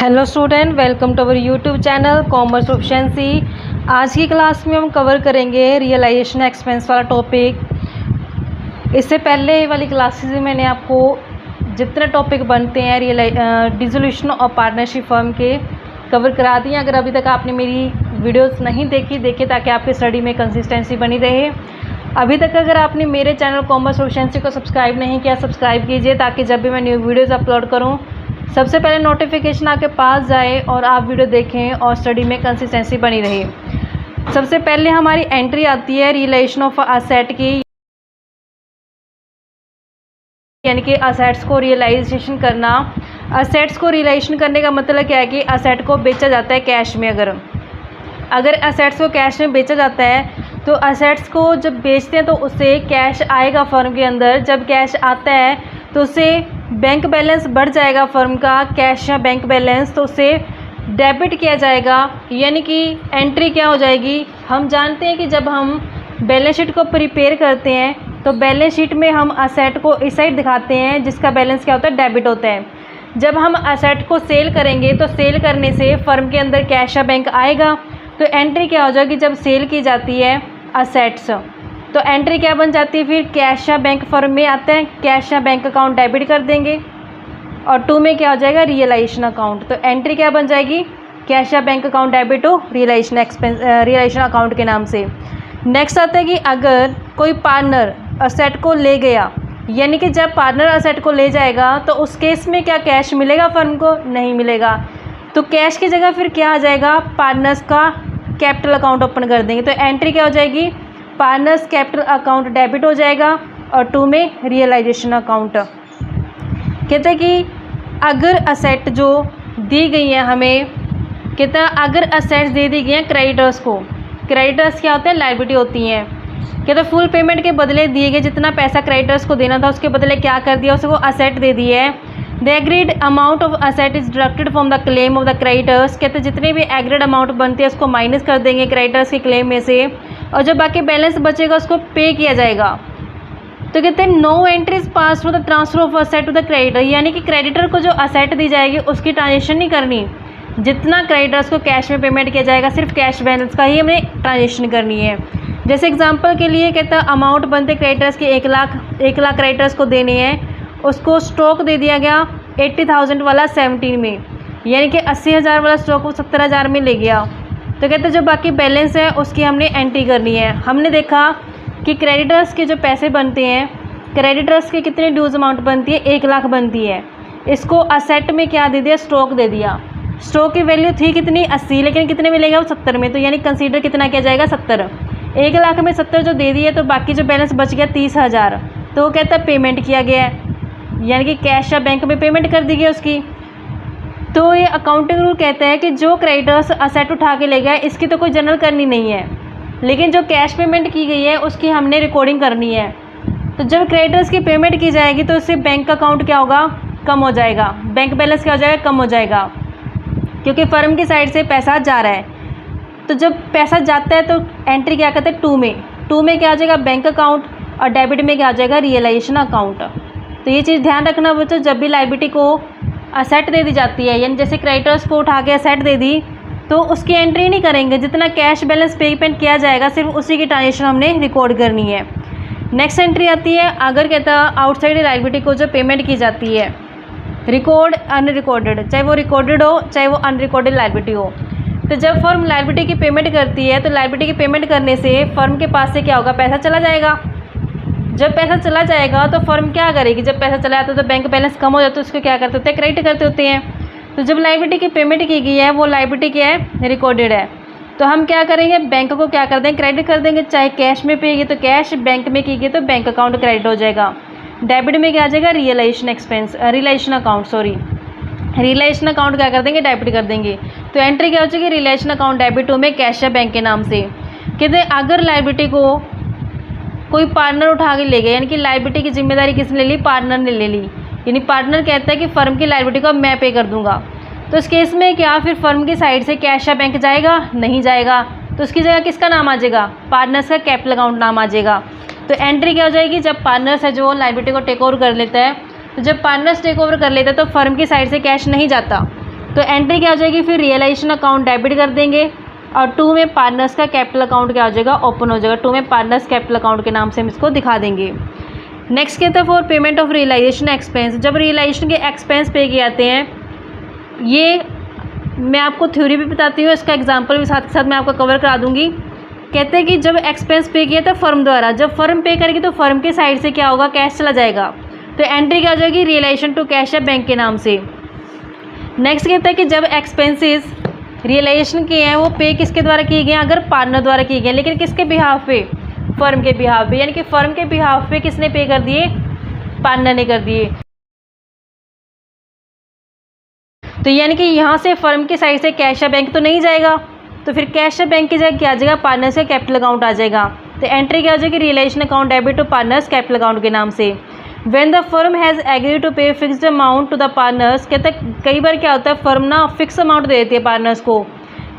Hello student, welcome to our YouTube channel commerce proficiency. आज की class में हम कवर करेंगे रियलाइजेशन एक्सपेंस वाला टॉपिक। इससे पहले वाली क्लासेस में मैंने आपको जितने टॉपिक बनते हैं डिसोल्यूशन और पार्टनरशिप फर्म के कवर करा दिए। अगर अभी तक आपने मेरी वीडियोस नहीं देखी ताकि आपकी स्टडी में कंसिस्टेंसी बनी रहे। अभी तक अगर आपने मेरे चैनल कॉमर्स प्रोफिशिएंसी को सब्सक्राइब नहीं किया, सब्सक्राइब कीजिए ताकि जब भी मैं न्यू वीडियोज़ अपलोड करूँ सबसे पहले नोटिफिकेशन आपके पास जाए और आप वीडियो देखें और स्टडी में कंसिस्टेंसी बनी रहे। सबसे पहले हमारी एंट्री आती है रियलाइजेशन ऑफ असेट की, यानी कि असेट्स को रियलाइजेशन करना। असेट्स को रियलाइजेशन करने का मतलब क्या है कि असेट को बेचा जाता है कैश में। अगर असेट्स को कैश में बेचा जाता है तो असेट्स को जब बेचते हैं तो उससे कैश आएगा फर्म के अंदर। जब कैश आता है तो उससे बैंक बैलेंस बढ़ जाएगा फर्म का, कैश या बैंक बैलेंस, तो उससे डेबिट किया जाएगा, यानी कि एंट्री क्या हो जाएगी। हम जानते हैं कि जब हम बैलेंस शीट को प्रिपेयर करते हैं तो बैलेंस शीट में हम असेट को इस साइड दिखाते हैं जिसका बैलेंस क्या होता है, डेबिट होता है। जब हम असेट को सेल करेंगे तो सेल करने से फर्म के अंदर कैश या बैंक आएगा, तो एंट्री क्या हो जाएगी जब सेल की जाती है असेट्स, तो एंट्री क्या बन जाती है फिर कैश या बैंक फर्म में आता है, कैश या बैंक अकाउंट डेबिट कर देंगे। और 2 में क्या हो जाएगा, रियलाइजेशन अकाउंट। तो एंट्री क्या बन जाएगी, कैश या बैंक अकाउंट डेबिट हो रियलाइजेशन रियलाइजेशन अकाउंट के नाम से। नेक्स्ट आता है कि अगर कोई पार्टनर असेट को ले गया, यानी कि जब पार्टनर असेट को ले जाएगा तो उस केस में क्या कैश मिलेगा फर्म को, नहीं मिलेगा। तो कैश की जगह फिर क्या आ जाएगा, पार्टनर्स का कैपिटल अकाउंट ओपन कर देंगे। तो एंट्री क्या हो जाएगी, पार्टनर्स कैपिटल अकाउंट डेबिट हो जाएगा। और 2 में रियलाइजेशन अकाउंट। कहते हैं कि अगर असेट जो दी गई है हमें, कहते हैं अगर असेट्स दे दी गई हैं क्रेडिटर्स को, क्रेडिटर्स क्या होते हैं, लायबिलिटी होती हैं। कहते हैं फुल पेमेंट के बदले दिए गए जितना पैसा क्रेडिटर्स को देना था उसके बदले क्या कर दिया, उसको असेट दे दी है। The agreed amount of asset is deducted from the claim of the creditors. कहते हैं जितने भी एग्रीड अमाउंट बनती है उसको माइनस कर देंगे क्रेडिटर्स के क्लेम में से, और जो बाकी बैलेंस बचेगा उसको पे किया जाएगा। तो कहते हैं no entries pass through the transfer of asset to the creditor, यानी कि क्रेडिटर को जो असेट दी जाएगी उसकी ट्रांजेक्शन नहीं करनी। जितना क्रेडिटर्स को कैश में पेमेंट किया जाएगा सिर्फ कैश बैलेंस का ही हमें ट्रांजेक्शन करनी है। जैसे एग्जांपल के लिए कहता है अमाउंट बनते क्रेडिटर्स के 1 लाख क्रेडिटर्स को देने हैं, उसको स्टॉक दे दिया गया 80,000 वाला 17 में, यानी कि 80,000 वाला स्टॉक को 70,000 में ले गया। तो कहते हैं जो बाकी बैलेंस है उसकी हमने एंट्री करनी है। हमने देखा कि क्रेडिटर्स के जो पैसे बनते हैं, क्रेडिटर्स के कितने ड्यूज अमाउंट बनती है, 1 लाख बनती है। इसको असेट में क्या दे दिया, स्टॉक दे दिया। स्टॉक की वैल्यू थी कितनी, 80, लेकिन कितने मिलेगा वो 70 में, तो यानी कंसीडर कितना किया जाएगा, 70। 1 लाख में 70 जो दे दिए तो बाकी जो बैलेंस बच गया 30,000, तो वो कहता है पेमेंट किया गया है, यानी कि कैश या बैंक में पेमेंट कर दी गई उसकी। तो ये अकाउंटिंग रूल कहता है कि जो क्रेडिटर्स असेट उठा के ले गया इसकी तो कोई जनरल करनी नहीं है, लेकिन जो कैश पेमेंट की गई है उसकी हमने रिकॉर्डिंग करनी है। तो जब क्रेडिटर्स की पेमेंट की जाएगी तो उससे बैंक अकाउंट क्या होगा, कम हो जाएगा, बैंक बैलेंस क्या हो जाएगा, कम हो जाएगा, क्योंकि फर्म की साइड से पैसा जा रहा है। तो जब पैसा जाता है तो एंट्री क्या करते हैं, 2 में। 2 में क्या आ जाएगा, बैंक अकाउंट, और डेबिट में क्या आ जाएगा, रियलाइजेशन अकाउंट। तो ये चीज़ ध्यान रखना बच्चों, जब भी लायबिलिटी को असेट दे दी जाती है, यानी जैसे क्रेडिटर्स को उठा के असेट दे दी तो उसकी एंट्री नहीं करेंगे, जितना कैश बैलेंस पेमेंट किया जाएगा सिर्फ उसी की ट्रांजेक्शन हमने रिकॉर्ड करनी है। नेक्स्ट एंट्री आती है अगर कहता है आउटसाइड लायबिलिटी को जो पेमेंट की जाती है, रिकॉर्ड अनरिकॉर्डेड, चाहे वो रिकॉर्डेड हो चाहे वो अनरिकॉर्डेड लायबिलिटी हो। तो जब फर्म लायबिलिटी की पेमेंट करती है तो लायबिलिटी की पेमेंट करने से फर्म के पास से क्या होगा, पैसा चला जाएगा। जब पैसा चला जाएगा तो फर्म क्या करेगी, जब पैसा चला जाता है तो बैंक बैलेंस कम हो जाता है तो उसको क्या करते होते हैं, क्रेडिट करते होते हैं। तो जब लायबिलिटी की पेमेंट की गई है वो लायबिलिटी क्या है, रिकॉर्डेड है, तो हम क्या करेंगे, बैंक को क्या कर देंगे, क्रेडिट कर देंगे। चाहे कैश में पे गई तो कैश, बैंक में की गई तो बैंक अकाउंट क्रेडिट हो जाएगा। डेबिट में क्या आ जाएगा, रियलाइजेशन अकाउंट क्या कर देंगे, डेबिट कर देंगे। तो एंट्री क्या हो जाएगी, रियलाइजेशन अकाउंट डेबिट 2 में कैश या बैंक के नाम से। कहते हैं अगर लायबिलिटी को कोई पार्टनर उठा के ले गया, यानी कि लायबिलिटी की जिम्मेदारी किसने ले ली, पार्टनर ने ले ली, यानी पार्टनर कहता है कि फ़र्म की लायबिलिटी को मैं पे कर दूंगा। तो इस केस में क्या फिर फर्म की साइड से कैश या बैंक जाएगा, नहीं जाएगा, तो उसकी जगह किसका नाम आ जाएगा, पार्टनर्स का कैपिटल अकाउंट नाम आ जाएगा। तो एंट्री क्या हो जाएगी, जब पार्टनर्स है जो लायबिलिटी को टेक ओवर कर लेता है, तो जब पार्टनर्स टेक ओवर कर लेता है तो फर्म की साइड से कैश नहीं जाता, तो एंट्री क्या हो जाएगी, फिर रियलाइजेशन अकाउंट डेबिट कर देंगे और 2 में पार्टनर्स का कैपिटल अकाउंट क्या हो जाएगा, ओपन हो जाएगा। 2 में पार्टनर्स कैपिटल अकाउंट के नाम से हम इसको दिखा देंगे। नेक्स्ट कहता है for payment of realisation expense. जब रियलाइजेशन के एक्सपेंस पे किए जाते हैं, ये मैं आपको थ्योरी भी बताती हूँ, इसका एग्जांपल भी साथ के साथ मैं आपको कवर करा दूंगी। कहते हैं कि जब एक्सपेंस पे किया था फर्म द्वारा, जब फर्म पे करेगी तो फर्म के साइड से क्या होगा, कैश चला जाएगा। तो एंट्री क्या हो जाएगी, रियलाइजेशन टू कैश है बैंक के नाम से। नेक्स्ट कहता है कि जब एक्सपेंसेस रियलाइजेशन किए हैं वो पे किसके द्वारा किए गए हैं, अगर पार्टनर द्वारा किए गए, लेकिन किसके बिहाफ पे, फर्म के बिहाफ पे, यानी कि फर्म के बिहाफ पे किसने पे कर दिए, पार्टनर ने कर दिए। तो यानी कि यहाँ से फर्म की साइड से कैश या बैंक तो नहीं जाएगा, तो फिर कैश या बैंक की जगह क्या आ जाएगा, पार्टनर से कैपिटल अकाउंट आ जाएगा। तो एंट्री क्या हो जाएगी, realisation account debit to partners capital account के नाम से। When the firm has agree to pay fixed amount to the partners, कहते हैं कई बार क्या होता है फर्म ना फिक्स अमाउंट दे देती है पार्टनर्स को,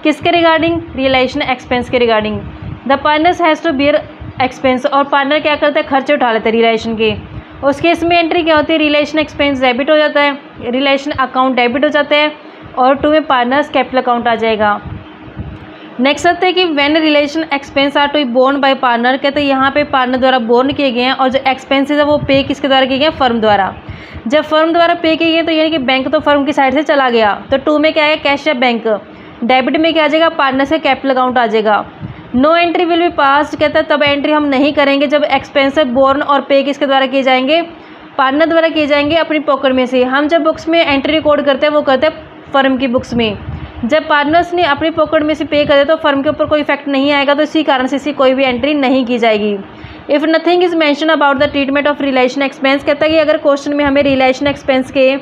किसके रिगार्डिंग, रियलाइजेशन एक्सपेंस के regarding. The partners has to bear expense, और पार्टनर क्या करता है, खर्चे उठा लेते हैं रियलाइजेशन के। उस केस में एंट्री क्या होती है, रियलाइजेशन एक्सपेंस डेबिट हो जाता है, रियलाइजेशन अकाउंट डेबिट हो जाता है और 2 में पार्टनर्स कैपिटल अकाउंट आ जाएगा। नेक्स्ट आते हैं कि when relation expense are to be borne by partner, कहते हैं यहाँ पे पार्टनर द्वारा बोर्न किए गए हैं और जो एक्सपेंसेस है वो पे किसके द्वारा किए गए हैं, फर्म द्वारा। जब फर्म द्वारा पे किए गए तो यानी कि बैंक तो फर्म की साइड से चला गया, तो 2 में क्या है, कैश या बैंक। डेबिट में क्या आ जाएगा, पार्टनर से कैपिटल अकाउंट आ जाएगा। नो एंट्री विल बी पास, कहता है तब एंट्री हम नहीं करेंगे जब एक्सपेंसिव बोर्न और पे किसके द्वारा किए जाएंगे, पार्टनर द्वारा किए जाएंगे अपनी पॉकेट में से। हम जब बुक्स में एंट्री रिकॉर्ड करते हैं वो करते हैं फर्म की बुक्स में, जब पार्टनर्स ने अपनी पॉकेट में से पे कर दिया तो फर्म के ऊपर कोई इफेक्ट नहीं आएगा, तो इसी कारण से इसकी कोई भी एंट्री नहीं की जाएगी। If nothing is mention about the treatment of realisation expense, कहता है कि अगर क्वेश्चन में हमें रियलाइजेशन एक्सपेंस के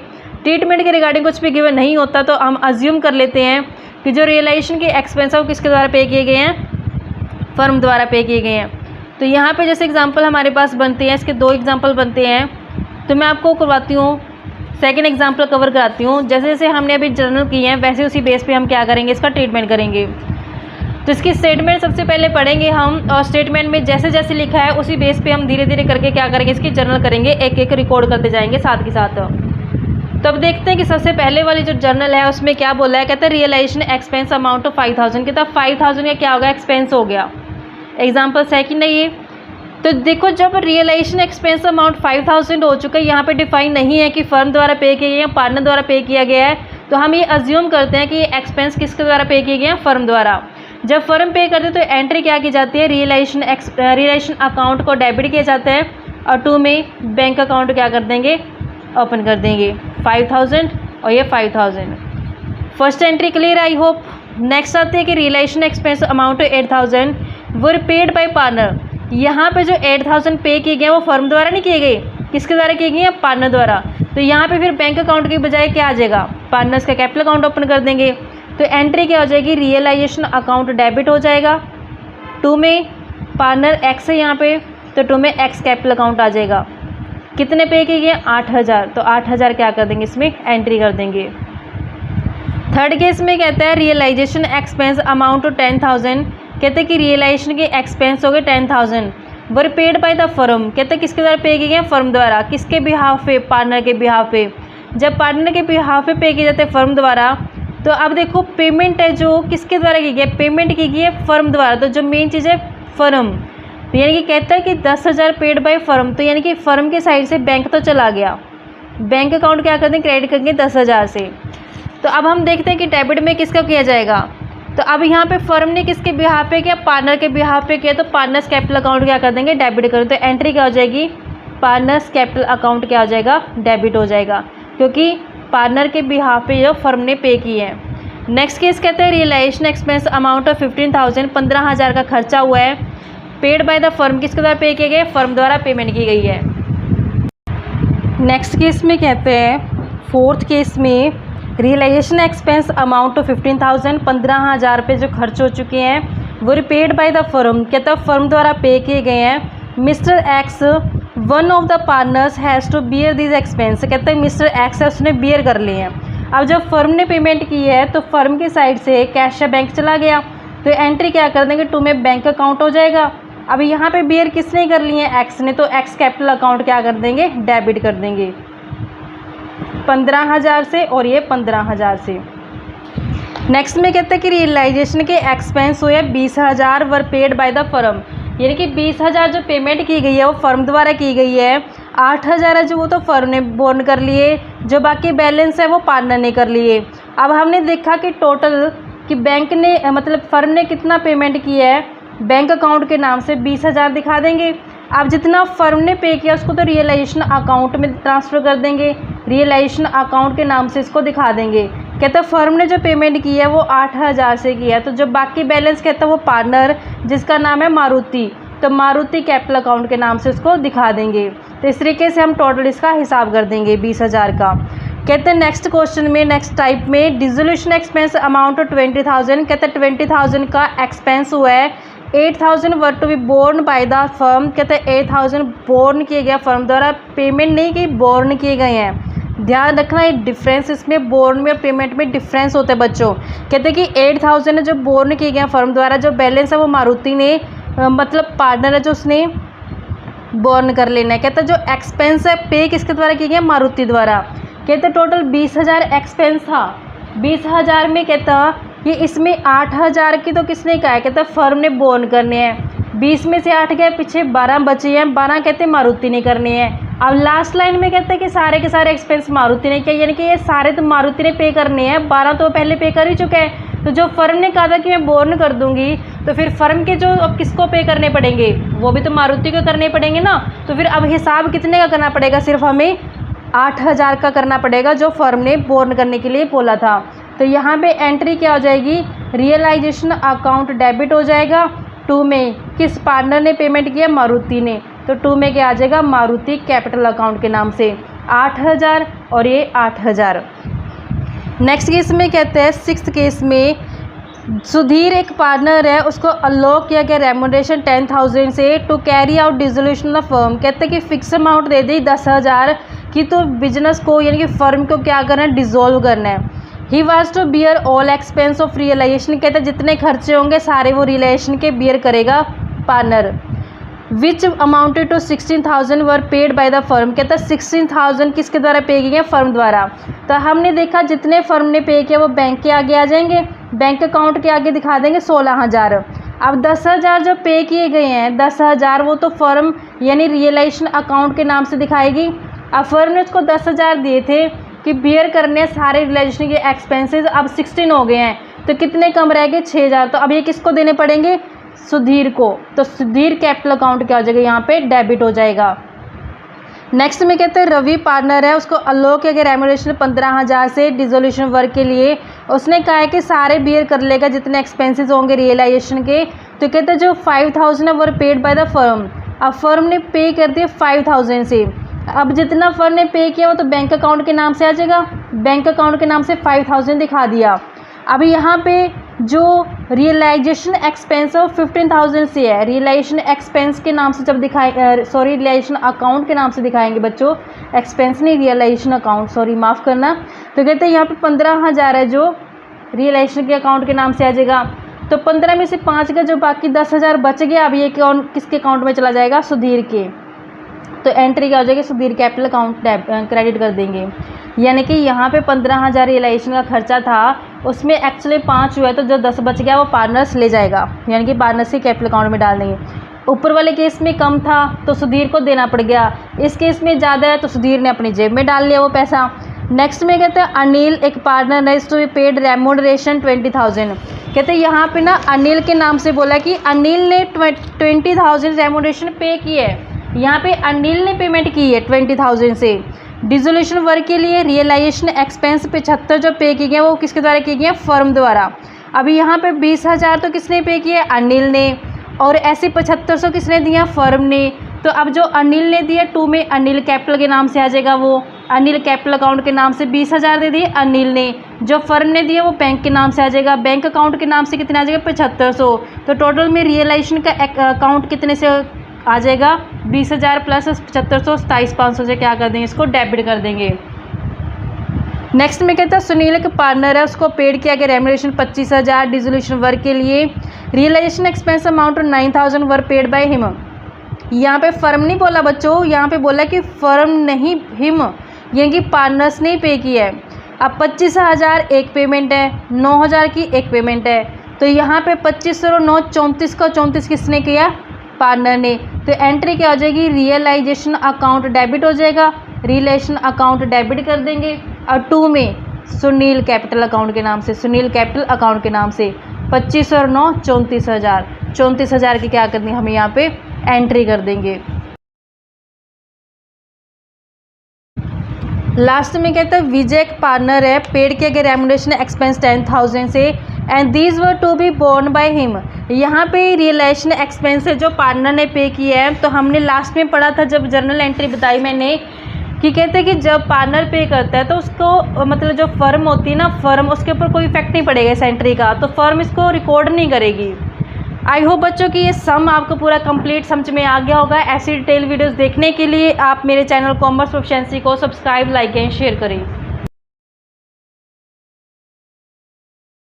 ट्रीटमेंट के रिगार्डिंग कुछ भी गिवन नहीं होता तो हम अज्यूम कर लेते हैं कि जो रियलाइजेशन के एक्सपेंस है वो किसके द्वारा पे किए गए हैं, फर्म द्वारा पे किए गए हैं। तो यहाँ पे जैसे एग्जांपल हमारे पास बनते हैं, इसके 2 एग्जांपल बनते हैं, तो मैं आपको करवाती हूँ, सेकंड एग्जांपल कवर कराती हूँ। जैसे जैसे हमने अभी जर्नल किए हैं वैसे उसी बेस पे हम क्या करेंगे, इसका ट्रीटमेंट करेंगे। तो इसकी स्टेटमेंट सबसे पहले पढ़ेंगे हम, और स्टेटमेंट में जैसे जैसे लिखा है उसी बेस पे हम धीरे धीरे करके क्या करेंगे, इसकी जर्नल करेंगे, एक एक रिकॉर्ड करते जाएंगे साथ के साथ। तो अब देखते हैं कि सबसे पहले वाली जो जर्नल है उसमें क्या बोला है। कहते हैं रियलाइजेशन एक्सपेंस अमाउंट ऑफ 5000, कहता है 5000 का क्या होगा, एक्सपेंस हो गया। एग्जाम्पल सेकंड है ये। तो देखो जब रियलाइजेशन एक्सपेंस अमाउंट 5000 हो चुका है, यहाँ पे डिफाइन नहीं है कि फर्म द्वारा पे किया गया या पार्टनर द्वारा पे किया गया है, तो हम ये अज्यूम करते हैं कि ये एक्सपेंस किसके द्वारा पे किए गए हैं, फर्म द्वारा। जब फर्म पे करते हैं तो एंट्री क्या की जाती है, रियलाइजेशन अकाउंट को डेबिट किया जाता है और 2 में बैंक अकाउंट क्या कर देंगे, ओपन कर देंगे। 5000 और ये 5000, first entry clear, I hope. Next आते हैं कि realisation expense amount 8000 were paid by partner. यहाँ पे जो 8000 पे किए गए वो फर्म द्वारा नहीं किए गए, किसके द्वारा किए गए, पार्टनर द्वारा। तो यहाँ पे फिर बैंक अकाउंट के बजाय क्या आ जाएगा, पार्टनर्स का कैपिटल अकाउंट ओपन कर देंगे। तो एंट्री क्या हो जाएगी, रियलाइजेशन अकाउंट डेबिट हो जाएगा। 2 में पार्टनर एक्स है यहाँ पे, तो 2 में एक्स कैपिटल अकाउंट आ जाएगा। कितने पे किए गए, 8000, तो 8000 क्या कर देंगे, इसमें एंट्री कर देंगे। थर्ड केस में कहता है रियलाइजेशन एक्सपेंस अमाउंट टू 10000, कहते हैं कि रियलाइजेशन के एक्सपेंस हो गए 10000 वर पेड बाय द फर्म, कहते हैं किसके द्वारा पे किए गए, फर्म द्वारा। किसके बिहाफ पे, पार्टनर के बिहाफ पे। जब पार्टनर के बिहाफ पे पे किए जाते हैं फर्म द्वारा, तो अब देखो पेमेंट है जो किसके द्वारा की गई है, पेमेंट की गई है फर्म द्वारा। तो जो मेन चीज़ है फर्म, तो यानी कि कहता है कि 10000 पेड बाय फर्म, तो यानी कि फर्म के साइड से बैंक तो चला गया, बैंक अकाउंट क्या करते हैं, क्रेडिट करेंगे 10000 से। तो अब हम देखते हैं कि डेबिट में किसका किया जाएगा। तो अब यहाँ पे फर्म ने किसके बिहाफ पे किया, पार्टनर के बिहाफ पे किया, तो पार्टनर्स कैपिटल अकाउंट क्या कर देंगे, डेबिट करें। तो एंट्री क्या हो जाएगी, पार्टनर्स कैपिटल अकाउंट क्या हो जाएगा, डेबिट हो जाएगा, क्योंकि पार्टनर के बिहाफ पे जो फर्म ने पे की है। नेक्स्ट केस कहते हैं रियलाइजेशन एक्सपेंस अमाउंट ऑफ 15000, 15000 का खर्चा हुआ है, पेड बाय द फर्म, किसके द्वारा पे किए गए, फर्म द्वारा पेमेंट की गई है। नेक्स्ट केस में कहते हैं फोर्थ केस में रियलाइजेशन एक्सपेंस अमाउंट टू 15000, 15000 रुपये जो खर्च हो चुके हैं वो पेड बाय द फर्म, कहता है फर्म द्वारा पे किए गए हैं। Mister x one of the partners has to bear this expense, कहता है मिस्टर एक्स है उसने बियर कर लिए हैं। अब जब फर्म ने पेमेंट की है तो फर्म की साइड से कैश या बैंक चला गया, तो एंट्री क्या कर देंगे, 2 में बैंक अकाउंट हो जाएगा। अब यहाँ पे बियर किसने कर लिए हैं, एक्स ने, तो एक्स कैपिटल अकाउंट क्या कर देंगे, डेबिट कर देंगे 15000 से और ये 15000 से। नेक्स्ट में कहते हैं कि रियलाइजेशन के एक्सपेंस हुए 20,000 वर पेड बाय द फर्म, यानी कि 20,000 जो पेमेंट की गई है वो फर्म द्वारा की गई है। 8,000 है जो वो तो फर्म ने बोर्न कर लिए, जो बाकी बैलेंस है वो पार्टनर ने कर लिए। अब हमने देखा कि टोटल कि बैंक ने मतलब फर्म ने कितना पेमेंट किया है, बैंक अकाउंट के नाम से 20,000 दिखा देंगे। अब जितना फर्म ने पे किया उसको तो रियलाइजेशन अकाउंट में ट्रांसफ़र कर देंगे, रियलाइजेशन अकाउंट के नाम से इसको दिखा देंगे। कहते हैं फर्म ने जो पेमेंट की है वो 8,000 से की है, तो जो बाकी बैलेंस कहते हैं वो पार्टनर जिसका नाम है मारुति, तो मारुति कैपिटल अकाउंट के नाम से उसको दिखा देंगे। तो इस तरीके से हम टोटल इसका हिसाब कर देंगे 20,000 का। कहते हैं नेक्स्ट क्वेश्चन में नेक्स्ट टाइप में डिसोल्यूशन एक्सपेंस अमाउंट 20,000, कहते हैं 20,000 का एक्सपेंस हुआ है। 8,000 were to be borne by the firm, कहते हैं 8,000 बोर्न किए गया फर्म द्वारा, पेमेंट नहीं की बोर्न किए गए हैं। ध्यान रखना ये डिफरेंस इसमें बोर्न में और पेमेंट में डिफरेंस होता है बच्चों। कहते हैं कि 8,000 जो बोर्न किए गए फर्म द्वारा, जो बैलेंस है वो मारुति ने मतलब पार्टनर है जो उसने बोर्न कर लेना है। कहते हैं जो एक्सपेंस है पे किसके द्वारा किए गए, मारुति द्वारा। कहते हैं टोटल 20,000 एक्सपेंस था। 20,000 में कहता कि इसमें 8,000 की तो किसने कहा है, कहता फर्म ने बोर्न करने हैं। 20 में से 8 गए, पीछे 12 बचे हैं, 12 कहते हैं मारुति ने करने हैं। अब लास्ट लाइन में कहते हैं कि सारे के सारे एक्सपेंस मारुति ने किया, यानी कि ये सारे तो मारुति ने पे करने हैं, 12 तो पहले पे कर ही चुके हैं। तो जो फर्म ने कहा था कि मैं बोर्न कर दूंगी, तो फिर फर्म के जो अब किसको पे करने पड़ेंगे, वो भी तो मारुति को करने पड़ेंगे ना। तो फिर अब हिसाब कितने का करना पड़ेगा, सिर्फ हमें 8,000 का करना पड़ेगा जो फर्म ने बोर्न करने के लिए बोला था। तो यहाँ पे एंट्री क्या हो जाएगी, रियलाइजेशन अकाउंट डेबिट हो जाएगा। 2 में किस पार्टनर ने पेमेंट किया, मारुति ने, तो 2 में क्या आ जाएगा, मारुति कैपिटल अकाउंट के नाम से 8,000 और ये 8,000। नेक्स्ट केस में कहते हैं 6th केस में सुधीर एक पार्टनर है, उसको अलोक किया गया रेमुनरेशन 10,000 से to carry out dissolution of firm. कहते हैं कि फिक्स अमाउंट दे दी 10,000 की, तो बिजनेस को यानी कि फर्म को क्या करना है, डिसॉल्व करना है। He was to bear all expense of realisation, कहते हैं जितने खर्चे होंगे सारे वो रियलाइजेशन के बियर करेगा partner. Which amounted to 16,000 were paid by the firm, कहता है 16,000 किसके द्वारा पे किए गए, फर्म द्वारा। तो हमने देखा जितने फर्म ने पे किया वो बैंक के आगे आ जाएंगे, बैंक अकाउंट के आगे दिखा देंगे 16,000। अब 10,000 जो पे किए गए हैं 10,000 वो तो फर्म यानी रियलाइजेशन अकाउंट के नाम से दिखाएगी। अब फर्म ने उसको 10,000 दिए थे कि बियर करने सारे रियलाइजेशन के एक्सपेंसेस, अब 16 हो गए हैं, तो कितने कम रह गए, 6,000। तो अब ये किसको देने पड़ेंगे, सुधीर को। तो सुधीर कैपिटल अकाउंट क्या हो जाएगा, यहाँ पे डेबिट हो जाएगा। नेक्स्ट में कहते हैं रवि पार्टनर है, उसको अलोक के रेमुनरेशन 15,000 से डिसोल्यूशन वर्क के लिए। उसने कहा है कि सारे बियर कर लेगा जितने एक्सपेंसेस होंगे रियलाइजेशन के। तो कहते हैं जो 5,000 है वर पेड बाय द फर्म। अब फर्म ने पे कर दिया 5,000 से, अब जितना फर्म ने पे किया वो तो बैंक अकाउंट के नाम से आ जाएगा, बैंक अकाउंट के नाम से 5,000 दिखा दिया। अभी यहाँ पे जो रियलाइजेशन एक्सपेंस है वो 15,000 से है, रियलाइजेशन एक्सपेंस के नाम से जब दिखाए सॉरी रियलाइजेशन अकाउंट के नाम से दिखाएंगे बच्चों, एक्सपेंस नहीं रियलाइजेशन अकाउंट, सॉरी माफ़ करना। तो कहते हैं यहाँ पे 15,000 है जो रियलाइजेशन के अकाउंट के नाम से आ जाएगा। तो 15 में से 5 का जो बाकी 10,000 बच गया, अब ये अकाउंट किसके अकाउंट में चला जाएगा, सुधीर के। तो एंट्री क्या हो जाएगी, सुधीर कैपिटल अकाउंट क्रेडिट कर देंगे। यानी कि यहाँ पे 15,000 रियलाइजेशन का खर्चा था, उसमें एक्चुअली 5 हुआ है, तो जो 10 बच गया वो पार्टनर्स ले जाएगा, यानी कि पार्टनर्स के कैपिटल अकाउंट में डाल देंगे। ऊपर वाले केस में कम था तो सुधीर को देना पड़ गया, इस केस में ज़्यादा है तो सुधीर ने अपनी जेब में डाल लिया वो पैसा। नेक्स्ट में कहते हैं अनिल एक पार्टनर है, टू बी पेड रेमुनरेशन 20,000। कहते हैं यहाँ पे ना अनिल के नाम से बोला कि अनिल ने 20,000 रेमुनरेशन पे की है, यहाँ पे अनिल ने पेमेंट की है 20,000 से डिसोल्यूशन वर्क के लिए। रियलाइजेशन एक्सपेंस 75 जो पे किए गए वो किसके द्वारा किए गए, फर्म द्वारा। अभी यहाँ पे 20,000 तो किसने पे किए, अनिल ने, और ऐसे 7500 किसने दिया, फर्म ने। तो अब जो अनिल ने दिया 2 में अनिल कैपिटल के नाम से आ जाएगा, वो अनिल कैपिटल अकाउंट के नाम से 20,000 दे दिए अनिल ने, जो फर्म ने दिया वो बैंक के नाम से आ जाएगा, बैंक अकाउंट के नाम से कितना आ जाएगा, 7500। तो टोटल में रियलाइजेशन का अकाउंट कितने से आ जाएगा, 20,000 प्लस 7500, 27,500 से क्या कर देंगे, इसको डेबिट कर देंगे। नेक्स्ट में कहता है सुनील एक पार्टनर है, उसको पेड किया गया रेमुनरेशन 25,000 डिसोल्यूशन वर्क के लिए। Realisation expense amount 9,000 were paid by him. यहाँ पे फर्म नहीं बोला बच्चों, यहाँ पे बोला कि फर्म नहीं हिम, यानी कि पार्टनर्स ने पे किया है। अब 25,000 एक पेमेंट है, 9,000 की एक पेमेंट है, तो यहाँ पे 25 और 9 34 का 34 किसने किया? पार्टनर ने। तो एंट्री क्या हो जाएगी? रियलाइजेशन अकाउंट डेबिट हो जाएगा, रियलाइजेशन अकाउंट डेबिट कर देंगे। और 2 में सुनील कैपिटल अकाउंट के नाम से, सुनील कैपिटल अकाउंट के नाम से 25 और 9 34,000, 34,000 की क्या करनी हमें यहाँ पे एंट्री कर देंगे। लास्ट में कहता है विजय एक पार्टनर है, पेड के अगर रेम्युनरेशन एक्सपेंस 10,000 से and these were to be borne by him. यहाँ पे रियलाइजेशन एक्सपेंस है जो पार्टनर ने पे किया है। तो हमने लास्ट में पढ़ा था जब जर्नल एंट्री बताई मैंने कि कहते हैं कि जब पार्टनर पे करता है तो उसको मतलब जो फर्म होती है ना, फर्म उसके ऊपर कोई इफेक्ट नहीं पड़ेगा इस एंट्री का, तो फर्म इसको रिकॉर्ड नहीं करेगी। आई होप बच्चों की ये सम आपको पूरा कंप्लीट समझ में आ गया होगा। ऐसी डिटेल वीडियोस देखने के लिए आप मेरे चैनल कॉमर्स प्रोफिशिएंसी को सब्सक्राइब, लाइक एंड शेयर करें।